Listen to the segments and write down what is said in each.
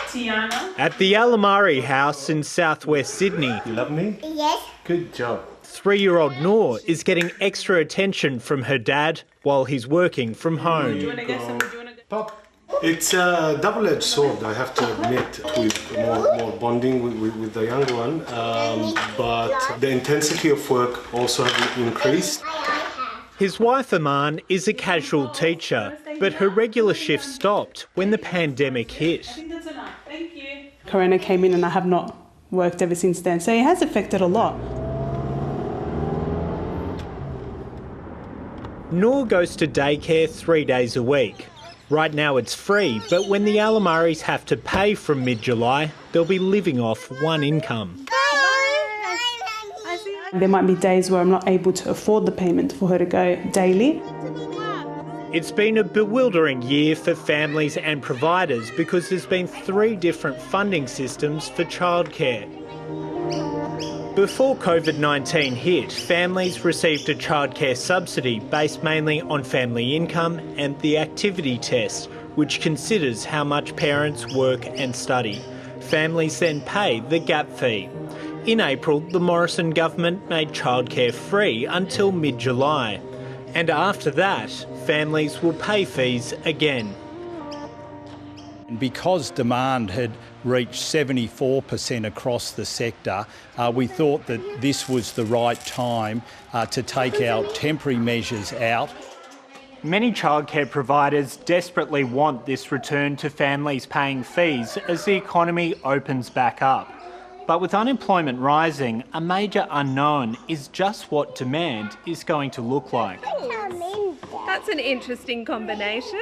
Tiana. At the Alamari house in southwest Sydney, You love me? Yes. Good job. 3-year-old Noor is getting extra attention from her dad while he's working from home. Pop. It's a double-edged sword, I have to admit, with more bonding with the younger one. But the intensity of work also has increased. His wife Aman is a casual teacher, but her regular shift stopped when the pandemic hit. Corona came in and I have not worked ever since then, so it has affected a lot. Noor goes to daycare 3 days a week. Right now it's free, but when the Alamaris have to pay from mid-July, they'll be living off one income. There might be days where I'm not able to afford the payment for her to go daily. It's been a bewildering year for families and providers because there's been 3 different funding systems for childcare. Before COVID-19 hit, families received a childcare subsidy based mainly on family income and the activity test, which considers how much parents work and study. Families then pay the gap fee. In April, the Morrison government made childcare free until mid-July. And after that, families will pay fees again. Because demand had reached 74% across the sector, we thought that this was the right time to take our temporary measures out. Many childcare providers desperately want this return to families paying fees as the economy opens back up. But with unemployment rising, a major unknown is just what demand is going to look like. That's an interesting combination.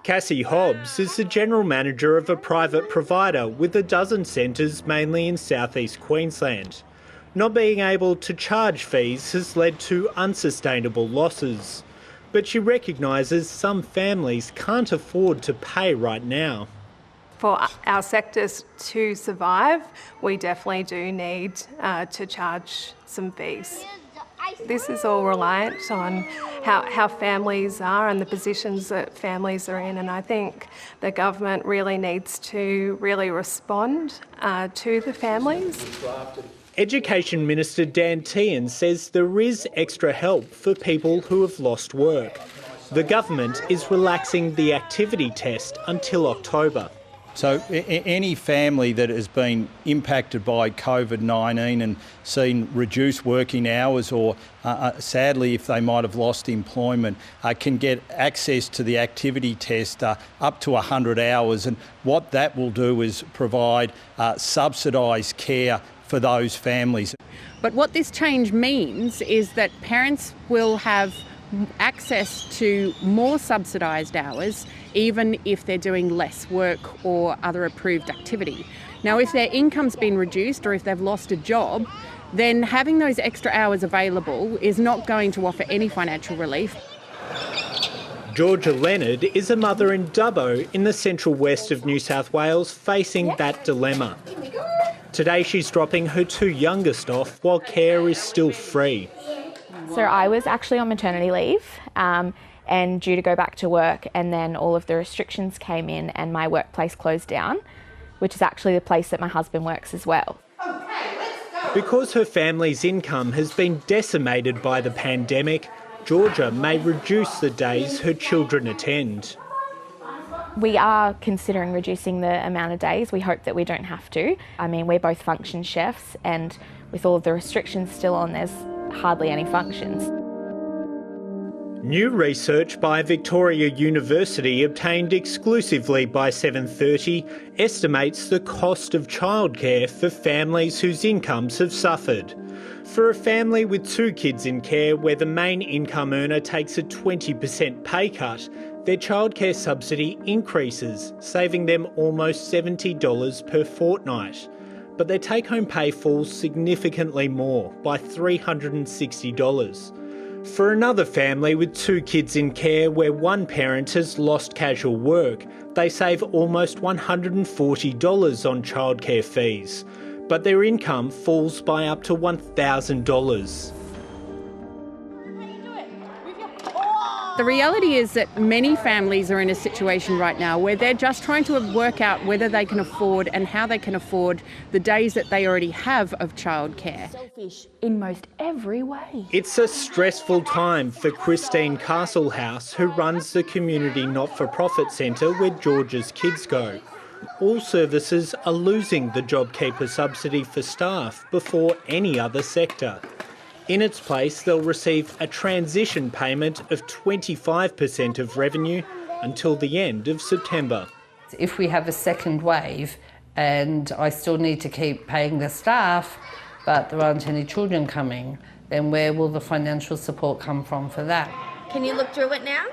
Cassie Hobbs is the general manager of a private provider with a dozen centres mainly in southeast Queensland. Not being able to charge fees has led to unsustainable losses. But she recognises some families can't afford to pay right now. For our sectors to survive, we definitely do need to charge some fees. This is all reliant on how families are and the positions that families are in, and I think the government really needs to really respond to the families. Education Minister Dan Tehan says there is extra help for people who have lost work. The government is relaxing the activity test until October. So any family that has been impacted by COVID-19 and seen reduced working hours or sadly if they might have lost employment can get access to the activity test up to 100 hours, and what that will do is provide subsidised care for those families. But what this change means is that parents will have access to more subsidised hours even if they're doing less work or other approved activity. Now, if their income's been reduced or if they've lost a job, then having those extra hours available is not going to offer any financial relief. Georgia Leonard is a mother in Dubbo in the central west of New South Wales facing that dilemma. Today she's dropping her 2 youngest off while care is still free. So I was actually on maternity leave and due to go back to work, and then all of the restrictions came in and my workplace closed down, which is actually the place that my husband works as well. Because her family's income has been decimated by the pandemic, Georgia may reduce the days her children attend. We are considering reducing the amount of days. We hope that we don't have to. I mean, we're both function chefs, and with all of the restrictions still on, there's hardly any functions. New research by Victoria University obtained exclusively by 7:30 estimates the cost of childcare for families whose incomes have suffered. For a family with 2 kids in care where the main income earner takes a 20% pay cut, their childcare subsidy increases, saving them almost $70 per fortnight. But their take-home pay falls significantly more, by $360. For another family with 2 kids in care where one parent has lost casual work, they save almost $140 on childcare fees, but their income falls by up to $1,000. The reality is that many families are in a situation right now where they're just trying to work out whether they can afford and how they can afford the days that they already have of childcare. Selfish in most every way. It's a stressful time for Christine Castlehouse, who runs the community not-for-profit centre where George's kids go. All services are losing the JobKeeper subsidy for staff before any other sector. In its place, they'll receive a transition payment of 25% of revenue until the end of September. If we have a second wave and I still need to keep paying the staff, but there aren't any children coming, then where will the financial support come from for that? Can you look through it now?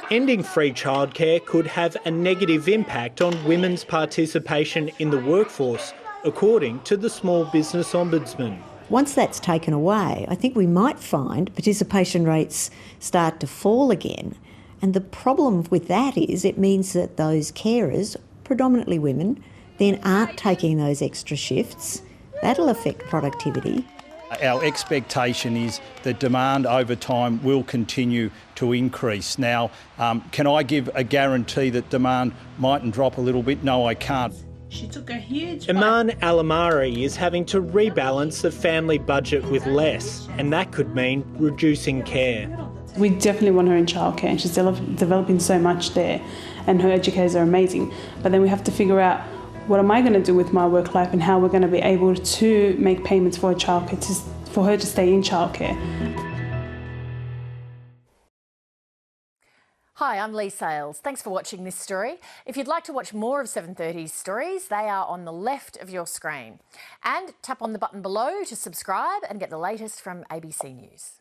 Ending free childcare could have a negative impact on women's participation in the workforce, according to the Small Business Ombudsman. Once that's taken away, I think we might find participation rates start to fall again. And the problem with that is it means that those carers, predominantly women, then aren't taking those extra shifts. That'll affect productivity. Our expectation is that demand over time will continue to increase. Now, can I give a guarantee that demand mightn't drop a little bit? No, I can't. She took a huge Iman Alamari is having to rebalance the family budget with less, and that could mean reducing care. We definitely want her in childcare, and she's developing so much there, and her educators are amazing. But then we have to figure out, what am I going to do with my work life and how we're going to be able to make payments for her childcare, for her to stay in childcare. Hi, I'm Lee Sales. Thanks for watching this story. If you'd like to watch more of 7:30's stories, they are on the left of your screen. And tap on the button below to subscribe and get the latest from ABC News.